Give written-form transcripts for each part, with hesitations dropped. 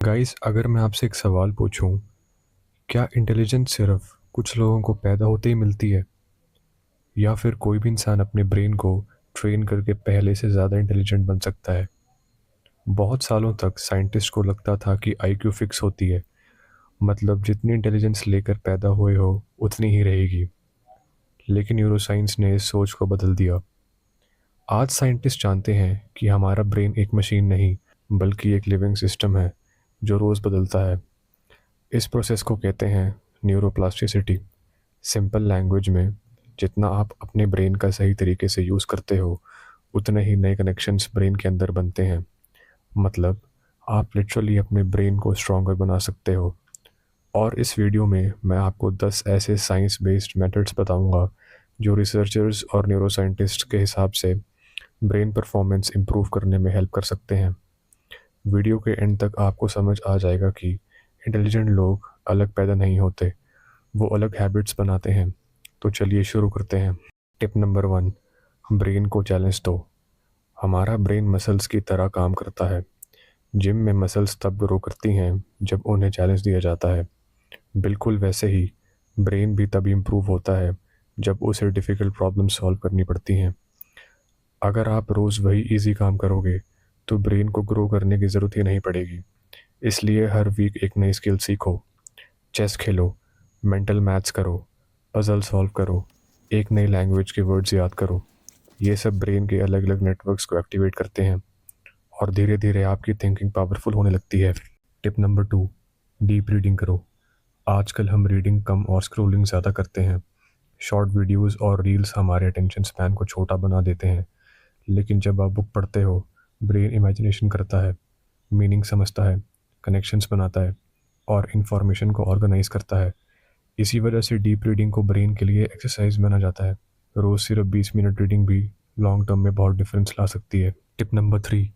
Guys, अगर मैं आपसे एक सवाल पूछूं, क्या इंटेलिजेंस सिर्फ कुछ लोगों को पैदा होते ही मिलती है, या फिर कोई भी इंसान अपने ब्रेन को ट्रेन करके पहले से ज़्यादा इंटेलिजेंट बन सकता है? बहुत सालों तक साइंटिस्ट को लगता था कि आईक्यू फिक्स होती है, मतलब जितनी इंटेलिजेंस लेकर पैदा हुए हो उतनी ही रहेगी। लेकिन न्यूरोसाइंस ने इस सोच को बदल दिया। आज साइंटिस्ट जानते हैं कि हमारा ब्रेन एक मशीन नहीं, बल्कि एक लिविंग सिस्टम है जो रोज़ बदलता है। इस प्रोसेस को कहते हैं न्यूरोप्लास्टिसिटी। सिंपल लैंग्वेज में, जितना आप अपने ब्रेन का सही तरीके से यूज़ करते हो उतने ही नए कनेक्शंस ब्रेन के अंदर बनते हैं। मतलब, आप लिटरली अपने ब्रेन को स्ट्रॉन्गर बना सकते हो। और इस वीडियो में मैं आपको 10 ऐसे साइंस बेस्ड मेथड्स बताऊंगा जो रिसर्चर्स और न्यूरोसाइंटिस्ट के हिसाब से ब्रेन परफॉर्मेंस इंप्रूव करने में हेल्प कर सकते हैं। वीडियो के एंड तक आपको समझ आ जाएगा कि इंटेलिजेंट लोग अलग पैदा नहीं होते, वो अलग हैबिट्स बनाते हैं। तो चलिए शुरू करते हैं। टिप नंबर 1, ब्रेन को चैलेंज दो। हमारा ब्रेन मसल्स की तरह काम करता है। जिम में मसल्स तब ग्रो करती हैं जब उन्हें चैलेंज दिया जाता है। बिल्कुल वैसे ही ब्रेन भी तभी इम्प्रूव होता है जब उसे डिफ़िकल्ट प्रॉब्लम सॉल्व करनी पड़ती हैं। अगर आप रोज़ वही इजी काम करोगे तो ब्रेन को ग्रो करने की ज़रूरत ही नहीं पड़ेगी। इसलिए हर वीक एक नई स्किल सीखो। चेस खेलो, मेंटल मैथ्स करो, पजल सॉल्व करो, एक नई लैंग्वेज के वर्ड्स याद करो। ये सब ब्रेन के अलग अलग नेटवर्क्स को एक्टिवेट करते हैं और धीरे धीरे आपकी थिंकिंग पावरफुल होने लगती है। टिप नंबर 2, डीप रीडिंग करो। आजकल हम रीडिंग कम और स्क्रोलिंग ज़्यादा करते हैं। शॉर्ट वीडियोस और रील्स हमारे अटेंशन स्पैन को छोटा बना देते हैं। लेकिन जब आप बुक पढ़ते हो, ब्रेन इमेजिनेशन करता है, मीनिंग समझता है, कनेक्शंस बनाता है और इन्फॉर्मेशन को ऑर्गेनाइज करता है। इसी वजह से डीप रीडिंग को ब्रेन के लिए एक्सरसाइज माना जाता है। रोज़ सिर्फ 20 मिनट रीडिंग भी लॉन्ग टर्म में बहुत डिफरेंस ला सकती है। टिप नंबर 3,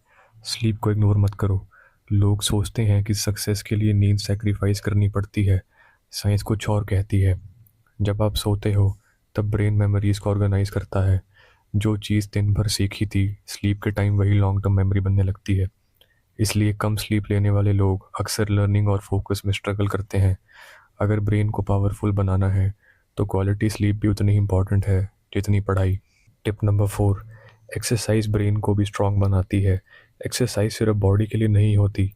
स्लीप को इग्नोर मत करो। लोग सोचते हैं कि सक्सेस के लिए नींद सेक्रीफाइस करनी पड़ती है। साइंस कुछ और कहती है। जब आप सोते हो तब ब्रेन मेमोरीज को ऑर्गेनाइज करता है। जो चीज़ दिन भर सीखी थी, स्लीप के टाइम वही लॉन्ग टर्म मेमोरी बनने लगती है। इसलिए कम स्लीप लेने वाले लोग अक्सर लर्निंग और फोकस में स्ट्रगल करते हैं। अगर ब्रेन को पावरफुल बनाना है तो क्वालिटी स्लीप भी उतनी ही इम्पॉर्टेंट है जितनी पढ़ाई। टिप नंबर 4, एक्सरसाइज ब्रेन को भी स्ट्रांग बनाती है। एक्सरसाइज सिर्फ बॉडी के लिए नहीं होती।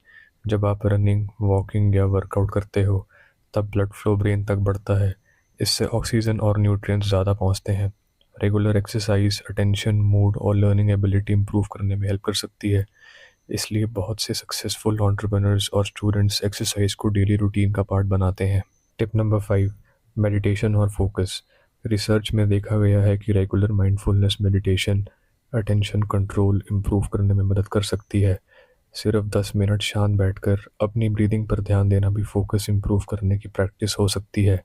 जब आप रनिंग, वॉकिंग या वर्कआउट करते हो तब ब्लड फ्लो ब्रेन तक बढ़ता है। इससे ऑक्सीजन और न्यूट्रिएंट्स ज़्यादा पहुंचते हैं। रेगुलर एक्सरसाइज अटेंशन, मूड और लर्निंग एबिलिटी इंप्रूव करने में हेल्प कर सकती है। इसलिए बहुत से सक्सेसफुल एंटरप्रेन्योर्स और स्टूडेंट्स एक्सरसाइज को डेली रूटीन का पार्ट बनाते हैं। टिप नंबर 5, मेडिटेशन और फोकस। रिसर्च में देखा गया है कि regular mindfulness meditation attention control improve करने में मदद कर सकती है। सिर्फ 10 मिनट शांत बैठकर अपनी ब्रीदिंग पर ध्यान देना भी फोकस इंप्रूव करने की प्रैक्टिस हो सकती है।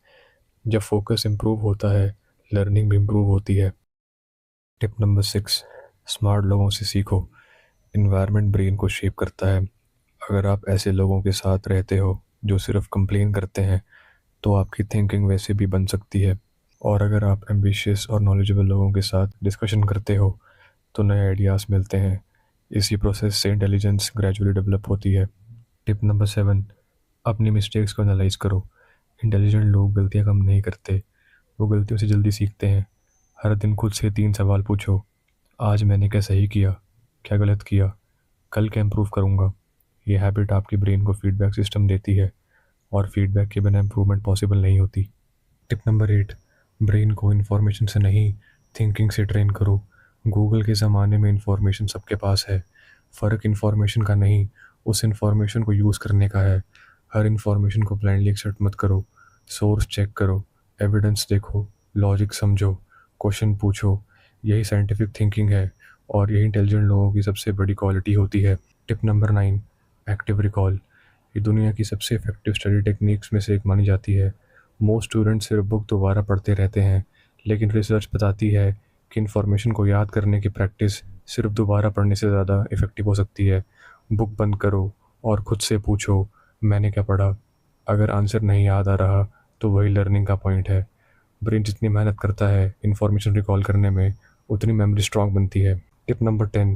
जब फोकस इंप्रूव होता है, लर्निंग भी इंप्रूव होती है। टिप नंबर 6, स्मार्ट लोगों से सीखो। इन्वायरमेंट ब्रेन को शेप करता है। अगर आप ऐसे लोगों के साथ रहते हो जो सिर्फ कंप्लेन करते हैं तो आपकी थिंकिंग वैसे भी बन सकती है। और अगर आप एम्बिशियस और नॉलेजेबल लोगों के साथ डिस्कशन करते हो तो नए आइडियाज़ मिलते हैं। इसी प्रोसेस से इंटेलिजेंस ग्रेजुअली डेवलप होती है। टिप नंबर 7, अपनी मिस्टेक्स को एनालाइज करो। इंटेलिजेंट लोग गलतियाँ कम नहीं करते, वो गलतियों से जल्दी सीखते हैं। हर दिन खुद से 3 सवाल पूछो। आज मैंने क्या सही किया, क्या गलत किया, कल क्या इम्प्रूव करूँगा। ये हैबिट आपकी ब्रेन को फीडबैक सिस्टम देती है और फीडबैक के बिना इम्प्रूवमेंट पॉसिबल नहीं होती। टिप नंबर 8, ब्रेन को इन्फॉर्मेशन से नहीं, थिंकिंग से ट्रेन करो। गूगल के ज़माने में इन्फॉर्मेशन सबके पास है। फ़र्क इन्फॉर्मेशन का नहीं, उस इन्फॉर्मेशन को यूज़ करने का है। हर इन्फॉर्मेशन को ब्लाइंडली एक्सेप्ट मत करो। सोर्स चेक करो, एविडेंस देखो, लॉजिक समझो, क्वेश्चन पूछो। यही साइंटिफिक थिंकिंग है और यही इंटेलिजेंट लोगों की सबसे बड़ी क्वालिटी होती है। Tip number 9, active recall. ये दुनिया की सबसे इफेक्टिव स्टडी टेक्निक्स में से एक मानी जाती है। मोस्ट स्टूडेंट्स सिर्फ बुक दोबारा पढ़ते रहते हैं, लेकिन रिसर्च बताती है कि इन्फॉर्मेशन को याद करने की प्रैक्टिस सिर्फ दोबारा पढ़ने से ज़्यादा इफ़ेक्टिव हो सकती है। बुक बंद करो और खुद से पूछो, मैंने क्या पढ़ा। अगर आंसर नहीं याद आ रहा तो वही लर्निंग का पॉइंट है। ब्रेन जितनी मेहनत करता है इन्फॉर्मेशन रिकॉल करने में, उतनी मेमोरी स्ट्रांग बनती है। टिप नंबर 10,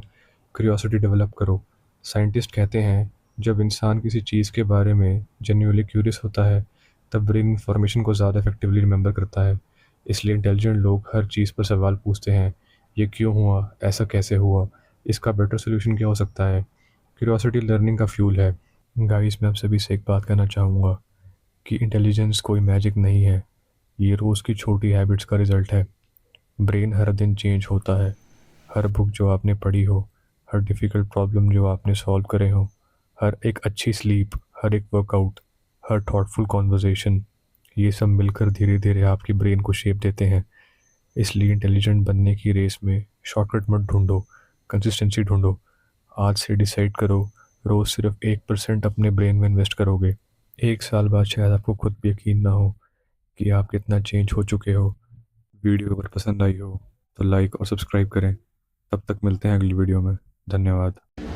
क्यूरियोसिटी डेवलप करो। साइंटिस्ट कहते हैं जब इंसान किसी चीज़ के बारे में जेन्युइनली क्यूरियस होता है, तब ब्रेन इंफॉर्मेशन को ज़्यादा इफेक्टिवली रिमेंबर करता है। इसलिए इंटेलिजेंट लोग हर चीज़ पर सवाल पूछते हैं। ये क्यों हुआ? ऐसा कैसे हुआ? इसका बेटर सोल्यूशन क्या हो सकता है? क्यूरियोसिटी लर्निंग का फ्यूल है। गाइस, मैं आप सभी से एक बात कहना चाहूँगा कि इंटेलिजेंस कोई मैजिक नहीं है। ये रोज़ की छोटी हैबिट्स का रिजल्ट है। ब्रेन हर दिन चेंज होता है। हर बुक जो आपने पढ़ी हो, हर डिफ़िकल्ट प्रॉब्लम जो आपने सॉल्व करे हो, हर एक अच्छी स्लीप, हर एक वर्कआउट, हर थॉटफुल कॉन्वर्सेशन, ये सब मिलकर धीरे धीरे आपकी ब्रेन को शेप देते हैं। इसलिए इंटेलिजेंट बनने की रेस में शॉर्टकट मत ढूंढो, कंसिस्टेंसी ढूंढो। आज से डिसाइड करो, रोज़ सिर्फ 1% अपने ब्रेन में इन्वेस्ट करोगे। एक साल बाद शायद आपको खुद भी यकीन ना हो कि आप कितना चेंज हो चुके हो। वीडियो अगर पसंद आई हो तो लाइक और सब्सक्राइब करें। तब तक मिलते हैं अगली वीडियो में। धन्यवाद।